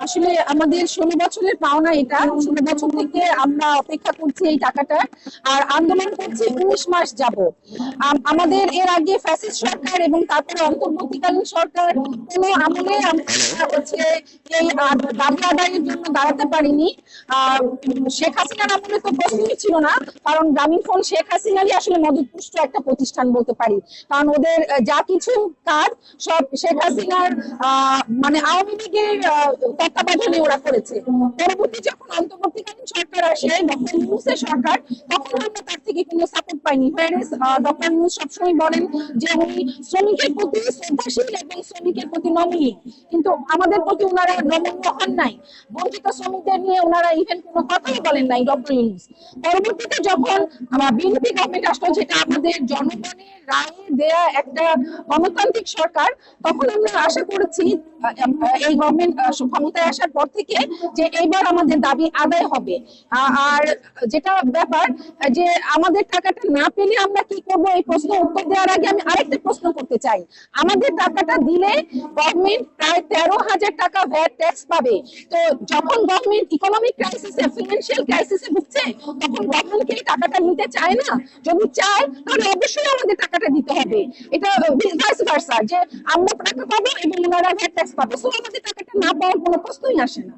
আসলে আমাদের 16 বছরের পাওনা, এটা 16 বছর থেকে আমরা অপেক্ষা করছি এই টাকাটা, আর আন্দোলন করছি 19 মাস যাবত। আমাদের এর আগে ফ্যাসিস্ট সরকার এবং তারপরে অন্তর্বর্তীকালীন সরকার কোনো আমলে আমরা হচ্ছে এই দাবি আদায়ের জন্য দাঁড়াতে পারিনি। শেখ হাসিনার আমলে তো প্রশ্নই ছিল না, কারণ গ্রামীণ ফোন শেখ হাসিনারই আসলে মদতপুষ্ট একটা প্রতিষ্ঠান বলতে পারি, কারণ ওদের যা কিছু কাজ সব শেখ হাসিনার মানে আওয়ামী লীগের তত্ত্বাবধানে ওরা করেছে। পরবর্তী যখন অন্তর্বর্তীকালীন সরকার আসে, ডক্টর ইউনূসের সরকার, তখন আমরা তার থেকে কোনো সাপোর্ট পাইনি। ডক্টর ইউনূস সবসময় বলেন যে উনি শ্রমিকের প্রতি শ্রদ্ধাশীল এবং শ্রমিকের প্রতি নমনীয়, কিন্তু আমাদের প্রতি ওনারা নমনীয় হন নাই। বঞ্চিত শ্রমিকদের নিয়ে ওনারা ইভেন কোনো কথাই বলেন নাই ডক্টর ইউনূস। পরবর্তীতে যখন বিএনপি গভর্নমেন্ট আসলো, যেটা আমাদের জনগণের রায়ে দেয়া একটা গণতান্ত্রিক সরকার, তখন আমরা আশা করেছি এই গভর্নমেন্ট ক্ষমতায় আসার পর থেকে যে এইবার আমাদের দাবি আদায় হবে। আর যেটা ব্যাপার যে আমাদের টাকাটা না পেলে আমরা কি করব, এই প্রশ্ন উত্তর দেওয়ার আগে আমি আরেকটা প্রশ্ন করতে চাই। আমাদের টাকাটা দিলে গভর্নমেন্ট প্রায় 13,000 টাকা ভ্যাট ট্যাক্স পাবে। তো যখন গভর্নমেন্ট ইকোনমিক ক্রাইসিসে, ফিনান্সিয়াল ক্রাইসিসে ভুগছে, তখন গভর্নমেন্ট কি টাকাটা নিতে চায় না? যদি চায় তাহলে অবশ্যই আমাদের টাকাটা দিতে হবে। এটা ভাইস ভার্সা, যে আমরা টাকা পাবো এবং ওনারা ভ্যাট ট্যাক্স পাবে, সো আমাদের টাকাটা না পাওয়ার কোনো প্রশ্নই আসে না।